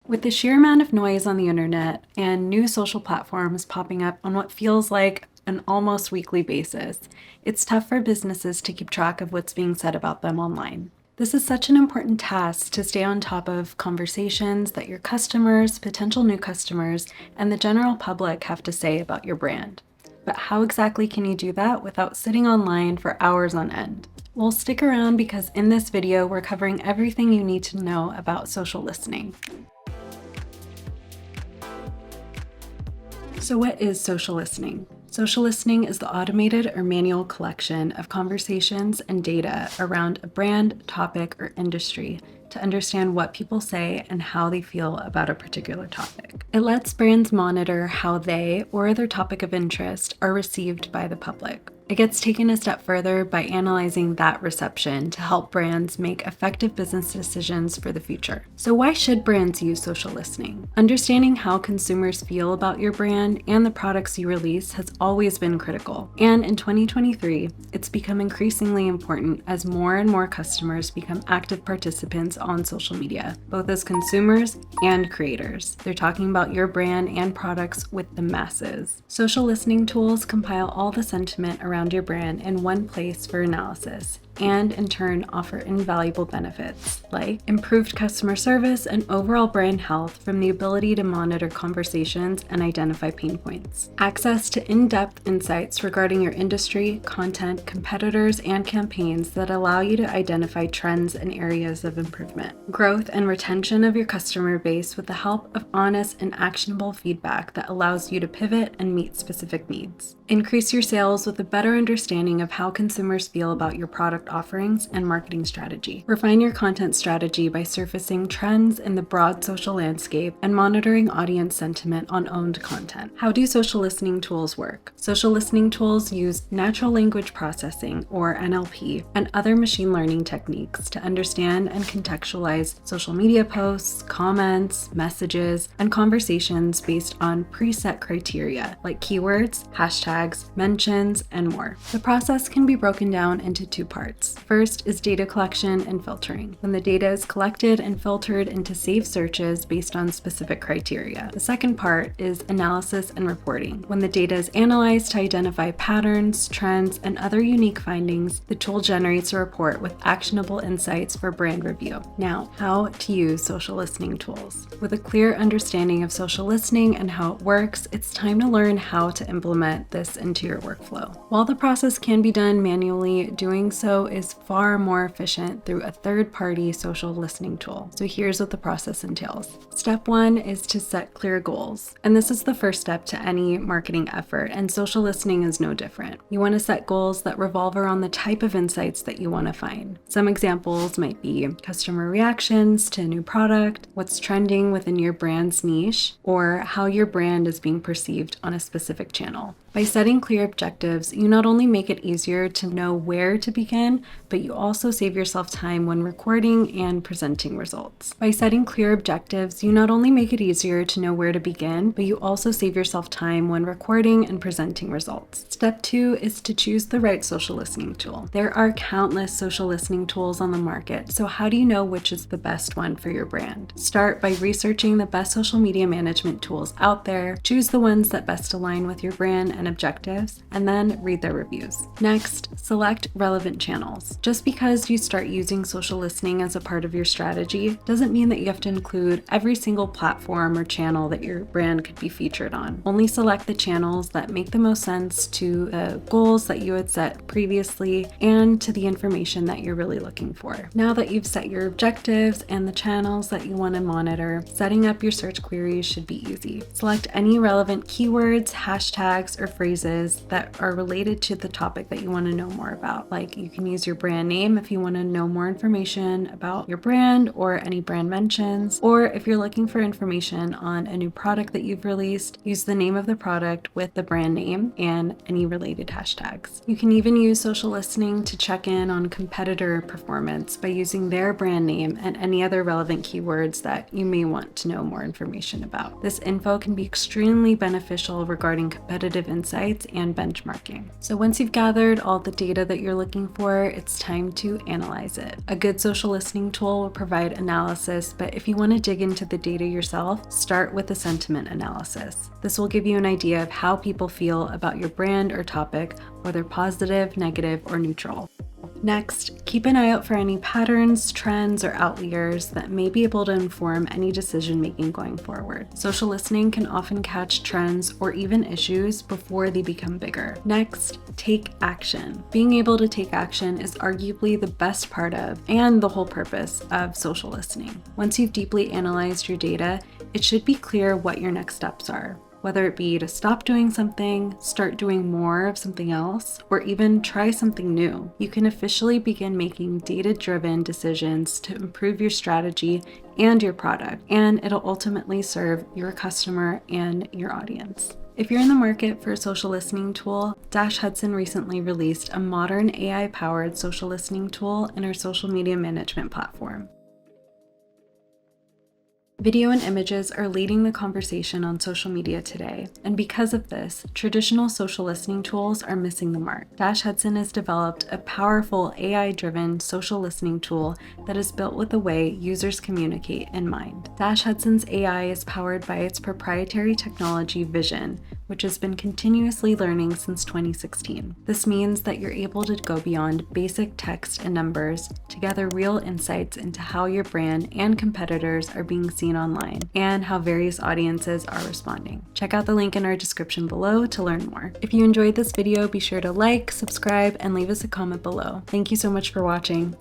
With the sheer amount of noise on the internet and new social platforms popping up on what feels like an almost weekly basis, it's tough for businesses to keep track of what's being said about them online. This is such an important task to stay on top of conversations that your customers, potential new customers, and the general public have to say about your brand. But how exactly can you do that without sitting online for hours on end? Well, stick around because in this video, we're covering everything you need to know about social listening. So what is social listening? Social listening is the automated or manual collection of conversations and data around a brand, topic, or industry to understand what people say and how they feel about a particular topic. It lets brands monitor how they or their topic of interest are received by the public. It gets taken a step further by analyzing that reception to help brands make effective business decisions for the future. So why should brands use social listening? Understanding how consumers feel about your brand and the products you release has always been critical. And in 2023, it's become increasingly important as more and more customers become active participants on social media, both as consumers and creators. They're talking about your brand and products with the masses. Social listening tools compile all the sentiment around your brand in one place for analysis, and in turn offer invaluable benefits like improved customer service and overall brand health from the ability to monitor conversations and identify pain points, access to in-depth insights regarding your industry, content, competitors, and campaigns that allow you to identify trends and areas of improvement, growth and retention of your customer base with the help of honest and actionable feedback that allows you to pivot and meet specific needs, increase your sales with a better understanding of how consumers feel about your product offerings and marketing strategy. Refine your content strategy by surfacing trends in the broad social landscape and monitoring audience sentiment on owned content. How do social listening tools work? Social listening tools use natural language processing, or NLP, and other machine learning techniques to understand and contextualize social media posts, comments, messages, and conversations based on preset criteria like keywords, hashtags, mentions, and more. The process can be broken down into two parts. First is data collection and filtering, when the data is collected and filtered into saved searches based on specific criteria. The second part is analysis and reporting. When the data is analyzed to identify patterns, trends, and other unique findings, the tool generates a report with actionable insights for brand review. Now, how to use social listening tools. With a clear understanding of social listening and how it works, it's time to learn how to implement this into your workflow. While the process can be done manually, doing so is far more efficient through a third-party social listening tool. So here's what the process entails. Step one is to set clear goals. And this is the first step to any marketing effort, and social listening is no different. You want to set goals that revolve around the type of insights that you want to find. Some examples might be customer reactions to a new product, what's trending within your brand's niche, or how your brand is being perceived on a specific channel. By setting clear objectives, you not only make it easier to know where to begin, but you also save yourself time when recording and presenting results. By setting clear objectives, you not only make it easier to know where to begin, but you also save yourself time when recording and presenting results. Step two is to choose the right social listening tool. There are countless social listening tools on the market, so how do you know which is the best one for your brand? Start by researching the best social media management tools out there, choose the ones that best align with your brand and objectives, and then read their reviews. Next, select relevant channels. Just because you start using social listening as a part of your strategy doesn't mean that you have to include every single platform or channel that your brand could be featured on. Only select the channels that make the most sense to the goals that you had set previously and to the information that you're really looking for. Now that you've set your objectives and the channels that you want to monitor, setting up your search queries should be easy. Select any relevant keywords, hashtags, or phrases that are related to the topic that you want to know more about. Like, you can use your brand name if you want to know more information about your brand or any brand mentions, or if you're looking for information on a new product that you've released, use the name of the product with the brand name and any related hashtags. You can even use social listening to check in on competitor performance by using their brand name and any other relevant keywords that you may want to know more information about. This info can be extremely beneficial regarding competitive insights and benchmarking. So once you've gathered all the data that you're looking for, it's time to analyze it. A good social listening tool will provide analysis, but if you want to dig into the data yourself, start with a sentiment analysis. This will give you an idea of how people feel about your brand or topic, whether positive, negative, or neutral. Next, keep an eye out for any patterns, trends, or outliers that may be able to inform any decision making going forward. Social listening can often catch trends or even issues before they become bigger. Next, take action. Being able to take action is arguably the best part of and the whole purpose of social listening. Once you've deeply analyzed your data, it should be clear what your next steps are. Whether it be to stop doing something, start doing more of something else, or even try something new, you can officially begin making data-driven decisions to improve your strategy and your product, and it'll ultimately serve your customer and your audience. If you're in the market for a social listening tool, Dash Hudson recently released a modern AI-powered social listening tool in our social media management platform. Video and images are leading the conversation on social media today, and because of this, traditional social listening tools are missing the mark. Dash Hudson has developed a powerful AI-driven social listening tool that is built with the way users communicate in mind. Dash Hudson's AI is powered by its proprietary technology Vision, which has been continuously learning since 2016. This means that you're able to go beyond basic text and numbers to gather real insights into how your brand and competitors are being seen online and how various audiences are responding. Check out the link in our description below to learn more. If you enjoyed this video, be sure to like, subscribe, and leave us a comment below. Thank you so much for watching.